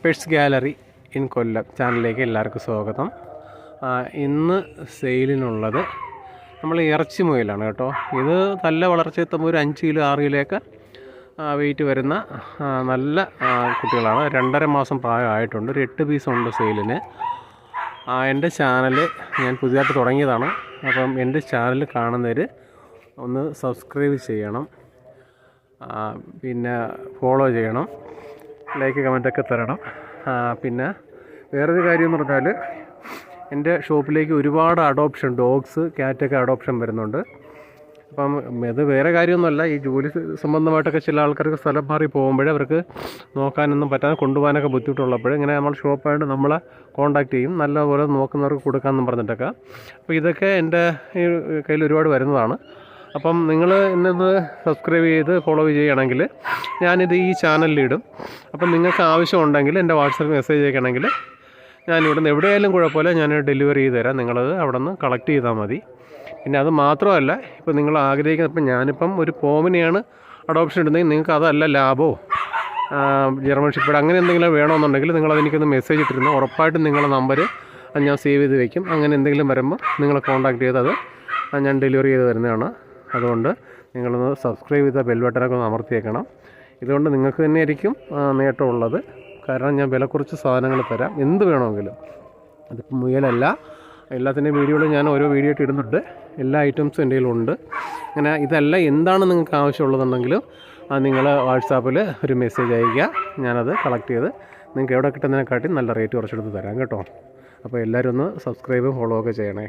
Pets gallery in കൊല്ലം ചാനലിലേക്ക് എല്ലാവർക്കും സ്വാഗതം. ഇന്ന് സെയിലിനുള്ളത് നമ്മൾ ഇറച്ചി മുയലാണ് കേട്ടോ. ഇത് നല്ല വളർച്ചയെത്തുമ്പോൾ ഒരു 5 കിലോ 6 കിലോയൊക്കെ വെയിറ്റ് വരുന്ന നല്ല കുട്ടികളാണ്. 2.5 മാസം പ്രായമായിട്ടുണ്ട്. ഒരു 8 പീസുണ്ട് സെയിലിന്. എൻ്റെ ചാനൽ ഞാൻ പുതിയതായിട്ട് തുടങ്ങിയതാണ്. അപ്പം എൻ്റെ ചാനൽ കാണുന്നവർ ഒന്ന് സബ്സ്ക്രൈബ് ചെയ്യണം, പിന്നെ ഫോളോ ചെയ്യണം, ലൈക്ക് കമൻറ്റൊക്കെ തരണം. പിന്നെ വേറൊരു കാര്യം എന്ന് പറഞ്ഞാൽ എൻ്റെ ഷോപ്പിലേക്ക് ഒരുപാട് അഡോപ്ഷൻ ഡോഗ്സ് ക്യാറ്റൊക്കെ അഡോപ്ഷൻ വരുന്നുണ്ട്. അപ്പം ഇത് വേറെ കാര്യമൊന്നുമല്ല, ഈ ജോലി സംബന്ധമായിട്ടൊക്കെ ചില ആൾക്കാർക്ക് സ്ഥലം മാറി പോകുമ്പോഴേ അവർക്ക് നോക്കാനൊന്നും പറ്റാതെ കൊണ്ടുപോകാനൊക്കെ ബുദ്ധിമുട്ടുള്ളപ്പോൾ ഇങ്ങനെ നമ്മൾ ഷോപ്പായിട്ട് നമ്മളെ കോൺടാക്റ്റ് ചെയ്യും, നല്ലപോലെ നോക്കുന്നവർക്ക് കൊടുക്കാമെന്നും പറഞ്ഞിട്ടൊക്കെ. അപ്പോൾ ഇതൊക്കെ എൻ്റെ കയ്യിൽ ഒരുപാട് വരുന്നതാണ്. അപ്പം നിങ്ങൾ എന്നത് സബ്സ്ക്രൈബ് ചെയ്ത് ഫോളോ ചെയ്യുകയാണെങ്കിൽ ഞാനിത് ഈ ചാനലിലിടും. അപ്പം നിങ്ങൾക്ക് ആവശ്യമുണ്ടെങ്കിൽ എൻ്റെ വാട്സപ്പ് മെസ്സേജ് അയക്കണമെങ്കിൽ ഞാനിവിടുന്ന് എവിടെയായാലും കുഴപ്പമില്ല, ഞാൻ ഡെലിവറി ചെയ്ത് തരാം. നിങ്ങളത് അവിടെ നിന്ന് കളക്ട് ചെയ്താൽ മതി. പിന്നെ അത് മാത്രമല്ല, ഇപ്പോൾ നിങ്ങൾ ആഗ്രഹിക്കുന്ന, ഇപ്പം ഞാനിപ്പം ഒരു പോമിനെയാണ് അഡോപ്ഷൻ ഇടുന്നെങ്കിൽ നിങ്ങൾക്ക് അതല്ല ലാബോ ജർമ്മൻ ഷെപ്പേർഡ് അങ്ങനെ എന്തെങ്കിലും വേണമെന്നുണ്ടെങ്കിൽ നിങ്ങളതെനിക്കൊന്ന് മെസ്സേജ് ഇട്ടിരുന്നു. ഉറപ്പായിട്ടും നിങ്ങളുടെ നമ്പർ ഞാൻ സേവ് ചെയ്ത് വയ്ക്കും. അങ്ങനെ എന്തെങ്കിലും വരുമ്പോൾ നിങ്ങൾ കോൺടാക്ട് ചെയ്ത് അത് ഞാൻ ഡെലിവറി ചെയ്ത് തരുന്നതാണ്. അതുകൊണ്ട് നിങ്ങളൊന്ന് സബ്സ്ക്രൈബ് ചെയ്ത ബെൽ ബട്ടനൊക്കെ ഒന്ന് അമർത്തിയേക്കണം. ഇതുകൊണ്ട് നിങ്ങൾക്ക് തന്നെ ആയിരിക്കും നേട്ടമുള്ളത്. കാരണം ഞാൻ വില കുറച്ച് സാധനങ്ങൾ തരാം, എന്ത് വേണമെങ്കിലും. അതിപ്പോൾ മുയലല്ല, എല്ലാത്തിൻ്റെയും വീഡിയോകൾ ഞാൻ ഓരോ വീഡിയോ ആയിട്ട് ഇടുന്നുണ്ട്. എല്ലാ ഐറ്റംസും എൻ്റെ കയ്യിലുണ്ട്. അങ്ങനെ ഇതല്ല എന്താണ് നിങ്ങൾക്ക് ആവശ്യമുള്ളതെന്നുണ്ടെങ്കിലും നിങ്ങൾ വാട്സാപ്പിൽ ഒരു മെസ്സേജ് അയയ്ക്കുക. ഞാനത് കളക്ട് ചെയ്ത് നിങ്ങൾക്ക് എവിടെ കിട്ടുന്നതിനെക്കാട്ടി നല്ല റേറ്റ് കുറച്ചെടുത്ത് തരാം കേട്ടോ. അപ്പോൾ എല്ലാവരും ഒന്ന് സബ്സ്ക്രൈബ് ഫോളോ ഒക്കെ ചെയ്യണേ.